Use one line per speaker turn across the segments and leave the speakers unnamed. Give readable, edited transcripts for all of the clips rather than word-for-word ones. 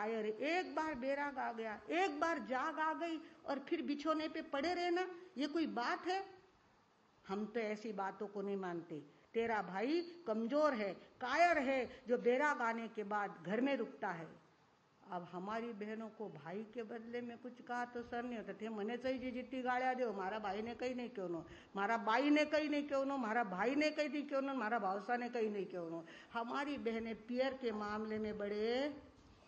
कायर, एक बार बैराग आ गया, एक बार जाग आ गई और फिर बिछोने पे पड़े रहना, ये कोई बात है? हम तो ऐसी बातों को नहीं मानते। तेरा भाई कमजोर है, कायर है, जो बैराग आने के बाद घर में रुकता है। अब हमारी बहनों को भाई के बदले में कुछ कहा तो सर नहीं होता थे, मने चाहिए जितनी गालियां दो, मारा भाई ने कही नहीं क्यों नो, मारा बाई ने कही नहीं क्यों नो, मारा भाई ने कही नहीं क्यों नो, मारा भावसा ने कही नहीं क्यों नो। हमारी बहनें पियर के मामले में बड़े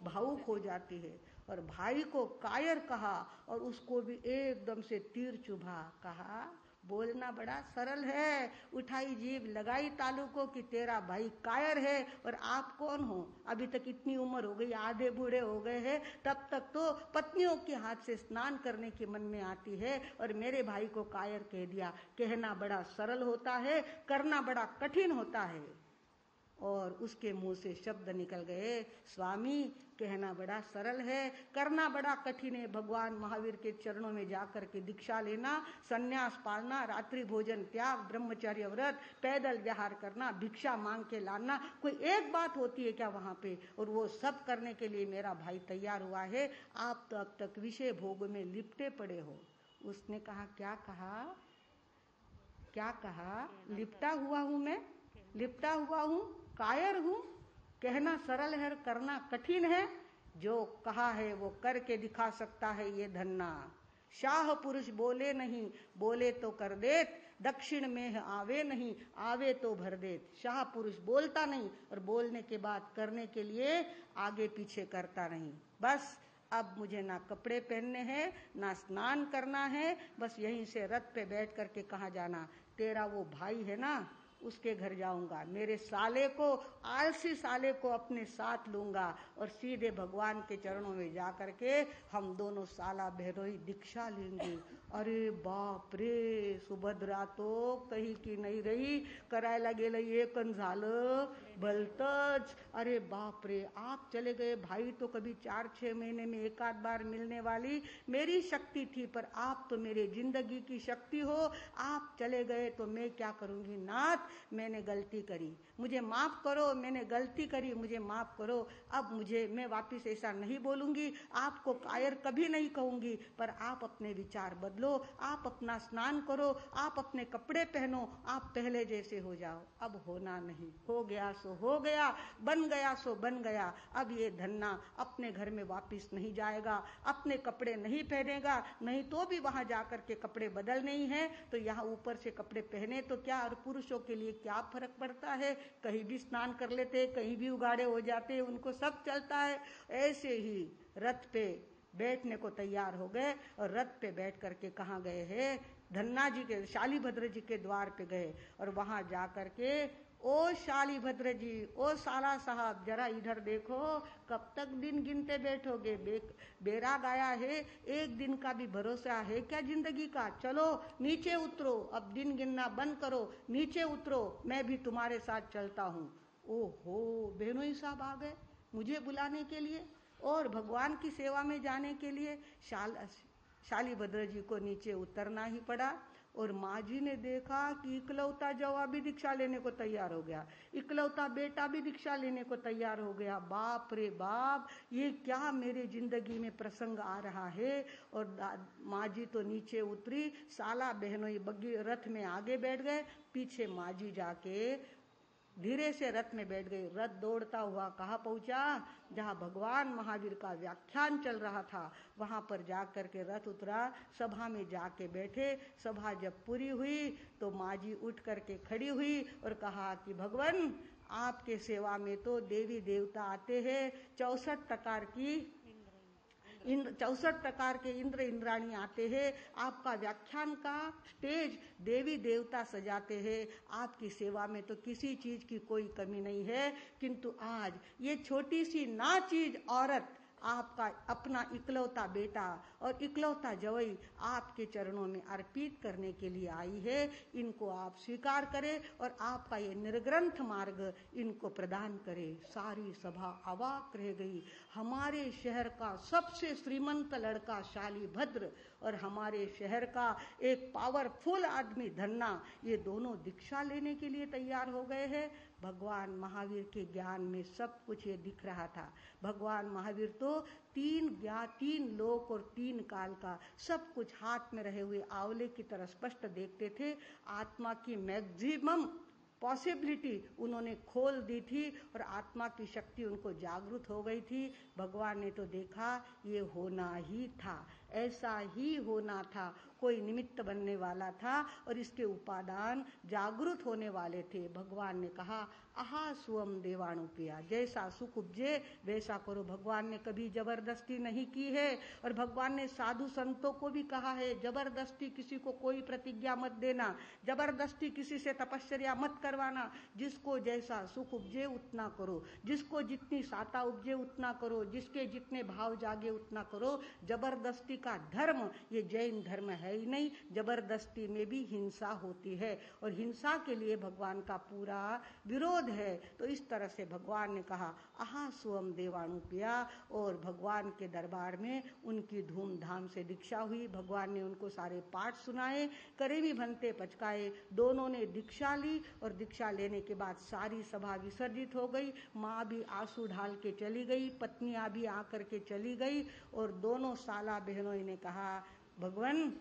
भावुक हो जाती है, और भाई को कायर कहा और उसको भी एकदम से तीर चुभा। कहा बोलना बड़ा सरल है, उठाई जीभ लगाई तालू को कि तेरा भाई कायर है और आप कौन हो? अभी तक इतनी उम्र हो गई, आधे बूढ़े हो गए हैं, तब तक तो पत्नियों के हाथ से स्नान करने की मन में आती है, और मेरे भाई को कायर कह दिया। कहना बड़ा सरल होता है, करना बड़ा कठिन होता है। और उसके मुंह से शब्द निकल गए, स्वामी कहना बड़ा सरल है, करना बड़ा कठिन है। भगवान महावीर के चरणों में जाकर के दीक्षा लेना, सन्यास पालना, रात्रि भोजन त्याग, ब्रह्मचर्य व्रत, पैदल विहार करना, भिक्षा मांग के लाना, कोई एक बात होती है क्या वहां पे? और वो सब करने के लिए मेरा भाई तैयार हुआ है। आप तो अब तक विषय भोग में लिपटे पड़े हो। उसने कहा, क्या कहा? क्या कहा? लिपटा हुआ हूं मैं, लिपटा हुआ हूं, कायर हूं, कहना सरल है, करना कठिन है। जो कहा है वो करके दिखा सकता है ये धन्ना। शाह पुरुष बोले नहीं, बोले तो कर देत, दक्षिण में आवे नहीं, आवे तो भर देत। शाह पुरुष बोलता नहीं और बोलने के बाद करने के लिए आगे पीछे करता नहीं। बस अब मुझे ना कपड़े पहनने हैं, ना स्नान करना है, बस यहीं से रथ पे बैठ करके कहाँ जाना? तेरा वो भाई है ना, उसके घर जाऊंगा, मेरे साले को, आलसी साले को अपने साथ लूंगा और सीधे भगवान के चरणों में जा करके हम दोनों साला बहनोई दीक्षा लेंगे। अरे बाप रे, सुभद्रा तो कहीं की नहीं रही, करायला गेलं एकन झालं भलतच। अरे बाप रे, आप चले गए, भाई तो कभी 4-6 महीने में एक आध बार मिलने वाली मेरी शक्ति थी, पर आप तो मेरे जिंदगी की शक्ति हो, आप चले गए तो मैं क्या करूंगी? नाथ, मैंने गलती करी, मुझे माफ करो, मैंने गलती करी, मुझे माफ करो। अब मैं वापिस ऐसा नहीं बोलूंगी, आपको कायर कभी नहीं कहूंगी, पर आप अपने विचार बदलो, आप अपना स्नान करो, आप अपने कपड़े पहनो, आप पहले जैसे हो जाओ। अब होना नहीं, हो गया सो हो गया, बन गया सो बन गया। अब ये धन्ना अपने घर में वापिस नहीं जाएगा, अपने कपड़े नहीं पहनेगा, नहीं तो भी वहां जाकर के कपड़े बदलने ही है, तो यहाँ ऊपर से कपड़े पहने तो क्या, और पुरुषों के लिए क्या फर्क पड़ता है? कहीं भी स्नान कर लेते, कहीं भी उगाड़े हो जाते, उनको सब चलता है। ऐसे ही रथ पे बैठने को तैयार हो गए और रथ पे बैठ करके कहाँ गए हैं? धन्ना जी के, शालीभद्र जी के द्वार पे गए और वहां जा करके, ओ शालीभद्र जी, ओ साला साहब, जरा इधर देखो, कब तक दिन गिनते बैठोगे? बैराग आया है, एक दिन का भी भरोसा है क्या जिंदगी का? चलो नीचे उतरो, अब दिन गिनना बंद करो, नीचे उतरो, मैं भी तुम्हारे साथ चलता हूँ। ओहो, बहनोई साहब आ गए मुझे बुलाने के लिए और भगवान की सेवा में जाने के लिए। शालीभद्र जी को नीचे उतरना ही पड़ा। और माँ जी ने देखा कि इकलौता जवा भी दीक्षा लेने को तैयार हो गया, इकलौता बेटा भी दीक्षा लेने को तैयार हो गया। बाप रे बाप, ये क्या मेरे जिंदगी में प्रसंग आ रहा है। और माँ जी तो नीचे उतरी, साला बहनों बग्गी रथ में आगे बैठ गए, पीछे माँ जी जाके धीरे से रथ में बैठ गई। रथ दौड़ता हुआ कहाँ पहुंचा? जहाँ भगवान महावीर का व्याख्यान चल रहा था, वहां पर जाकर के रथ उतरा, सभा में जाके बैठे। सभा जब पूरी हुई तो माँ जी उठ करके खड़ी हुई और कहा कि भगवान, आपके सेवा में तो देवी देवता आते हैं, 64 प्रकार की 64 प्रकार के इंद्र इंद्राणी आते हैं, आपका व्याख्यान का स्टेज देवी देवता सजाते हैं, आपकी सेवा में तो किसी चीज की कोई कमी नहीं है। किंतु आज ये छोटी सी ना चीज औरत, आपका अपना इकलौता बेटा और इकलौता जवई आपके चरणों में अर्पित करने के लिए आई है। इनको आप स्वीकार करें और आपका ये निर्ग्रंथ मार्ग इनको प्रदान करें। सारी सभा अवाक रह गई। हमारे शहर का सबसे श्रीमंत लड़का शालीभद्र और हमारे शहर का एक पावरफुल आदमी धन्ना, ये दोनों दीक्षा लेने के लिए तैयार हो गए हैं। भगवान महावीर के ज्ञान में सब कुछ ये दिख रहा था। भगवान महावीर तो तीन लोक और 3 काल का सब कुछ हाथ में रहे हुए आंवले की तरह स्पष्ट देखते थे। आत्मा की मैक्सिमम पॉसिबिलिटी उन्होंने खोल दी थी और आत्मा की शक्ति उनको जागृत हो गई थी। भगवान ने तो देखा ये होना ही था, ऐसा ही होना था, कोई निमित्त बनने वाला था और इसके उपादान जागृत होने वाले थे। भगवान ने कहा आहा स्वम देवाणुप्रिया, जैसा सुख उपजे वैसा करो। भगवान ने कभी जबरदस्ती नहीं की है और भगवान ने साधु संतों को भी कहा है जबरदस्ती किसी को कोई प्रतिज्ञा मत देना, जबरदस्ती किसी से तपश्चर्या मत करवाना। जिसको जैसा सुख उपजे उतना करो, जिसको जितनी साता उपजे उतना करो, जिसके जितने भाव जागे उतना करो। जबरदस्ती का धर्म ये जैन धर्म है ही नहीं। जबरदस्ती में भी हिंसा होती है और हिंसा के लिए भगवान का पूरा विरोध है। तो इस तरह से भगवान ने कहा आहा स्वम देवाणुप्रिया और भगवान के दरबार में उनकी धूमधाम से दीक्षा हुई। भगवान ने उनको सारे पाठ सुनाए, करेवी भंते पचकाए। दोनों ने दीक्षा ली और दीक्षा लेने के बाद सारी सभा विसर्जित हो गई। माँ भी आंसू ढाल के चली गई, पत्नियां भी आकर के चली गई और दोनों साला बहनों ने कहा भगवान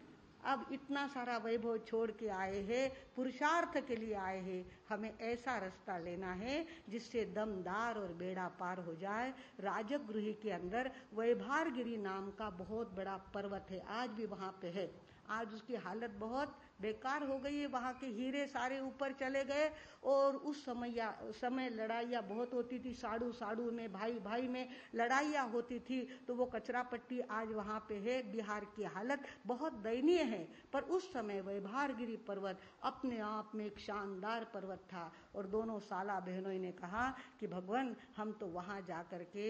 अब इतना सारा वैभव छोड़ के आए हैं, पुरुषार्थ के लिए आए हैं, हमें ऐसा रास्ता लेना है जिससे दमदार और बेड़ा पार हो जाए। राजगृह के अंदर वैभारगिरी नाम का बहुत बड़ा पर्वत है, आज भी वहां पे है। आज उसकी हालत बहुत बेकार हो गई है, वहां के हीरे सारे ऊपर चले गए और उस समय लड़ाइयाँ बहुत होती थी, साड़ू में, भाई भाई में लड़ाइयाँ होती थी। तो वो कचरा पट्टी आज वहां पे है। बिहार की हालत बहुत दयनीय है, पर उस समय वैभारगिरी पर्वत अपने आप में एक शानदार पर्वत था। और दोनों साला बहनों ने कहा कि भगवान हम तो वहां जाकर के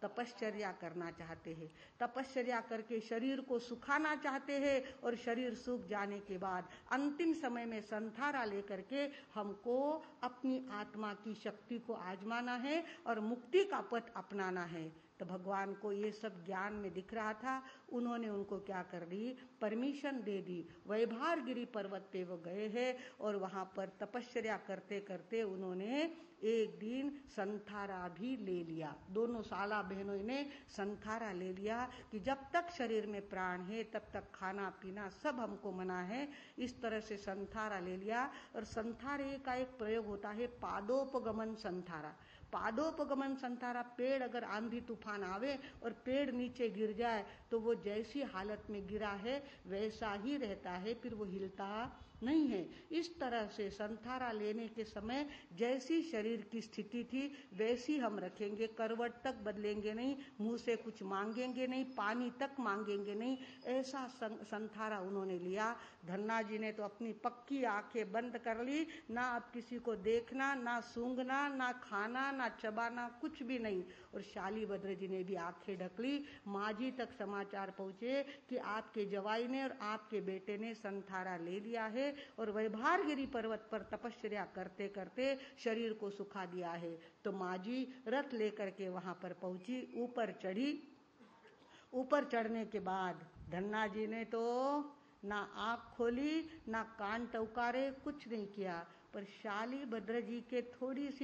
तपश्चर्या करना चाहते हैं, तपश्चर्या करके शरीर को सुखाना चाहते हैं और शरीर सूख जाने के बाद अंतिम समय में संथारा लेकर के हमको अपनी आत्मा की शक्ति को आजमाना है और मुक्ति का पथ अपनाना है। तो भगवान को ये सब ज्ञान में दिख रहा था। उन्होंने उनको क्या कर दी, परमिशन दे दी। वैभारगिरी पर्वत पे वो गए हैं और वहां पर तपश्चर्या करते करते उन्होंने एक दिन संथारा भी ले लिया। दोनों साला बहनों ने संथारा ले लिया कि जब तक शरीर में प्राण है तब तक खाना पीना सब हमको मना है। इस तरह से संथारा ले लिया। और संथारे का एक प्रयोग होता है पादोपगमन संथारा। पादोपगमन संथारा, पेड़ अगर आंधी तूफान आवे और पेड़ नीचे गिर जाए तो वो जैसी हालत में गिरा है वैसा ही रहता है, फिर वो हिलता नहीं है। इस तरह से संथारा लेने के समय जैसी शरीर की स्थिति थी वैसी हम रखेंगे, करवट तक बदलेंगे नहीं, मुंह से कुछ मांगेंगे नहीं, पानी तक मांगेंगे नहीं, ऐसा संथारा उन्होंने लिया। धन्ना जी ने तो अपनी पक्की आंखें बंद कर ली, ना अब किसी को देखना, ना सूंघना, ना खाना, ना चबाना, कुछ भी नहीं। और शालीभद्र जी ने भी आंखें ढक ली। माँ जी तक समाचार पहुंचे कि आपके जवाई ने और आपके बेटे ने संथारा ले लिया है और वैभारगिरी पर्वत पर तपश्चर्या करते करते शरीर को सुखा दिया है। तो माँ जी रथ लेकर के वहां पर पहुंची, ऊपर चढ़ी। ऊपर चढ़ने के बाद धन्ना जी ने तो ना आंख खोली, ना कान टौकारे, कुछ नहीं किया। पर शालीभद्र जी के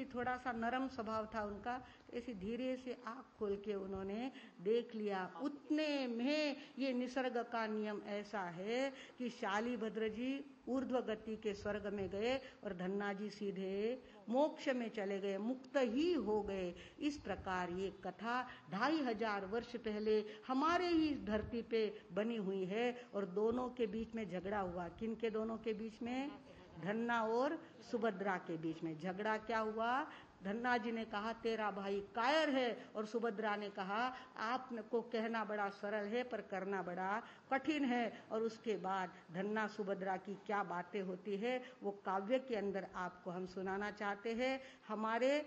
थोड़ा सा नरम स्वभाव था उनका, ऐसी धीरे से आंख खोल के उन्होंने देख लिया। उतने में ये निसर्ग का नियम ऐसा है कि शालीभद्र जी ऊर्ध्व गति के स्वर्ग में गए और धन्ना जी सीधे मोक्ष में चले गए, मुक्त ही हो गए। इस प्रकार ये कथा 2500 वर्ष पहले हमारे ही धरती पे बनी हुई है। और दोनों के बीच में झगड़ा हुआ। किन के दोनों के बीच में? धन्ना और सुभद्रा के बीच में झगड़ा क्या हुआ? धन्ना जी ने कहा तेरा भाई कायर है और सुभद्रा ने कहा आपको कहना बड़ा सरल है पर करना बड़ा कठिन है। और उसके बाद धन्ना सुभद्रा की क्या बातें होती है वो काव्य के अंदर आपको हम सुनाना चाहते हैं। हमारे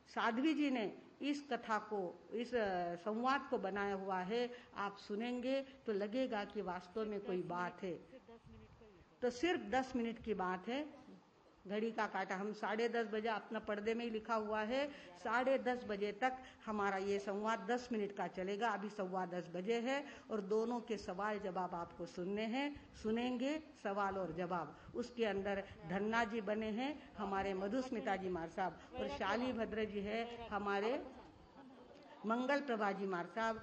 साध्वी जी ने इस कथा को, इस संवाद को बनाया हुआ है। आप सुनेंगे तो लगेगा कि वास्तव में कोई बात है। तो सिर्फ 10 मिनट की बात है। घड़ी का काटा, हम 10:30 बजे, अपना पर्दे में ही लिखा हुआ है 10:30 बजे तक हमारा ये संवाद 10 मिनट का चलेगा। अभी 10:15 बजे है और दोनों के सवाल जवाब आपको सुनने हैं, सुनेंगे सवाल और जवाब। उसके अंदर धन्ना जी बने हैं हमारे मधुस्मिता जी मार साहब, और शाली भद्र जी है हमारे मंगल प्रभा जी मार साहब।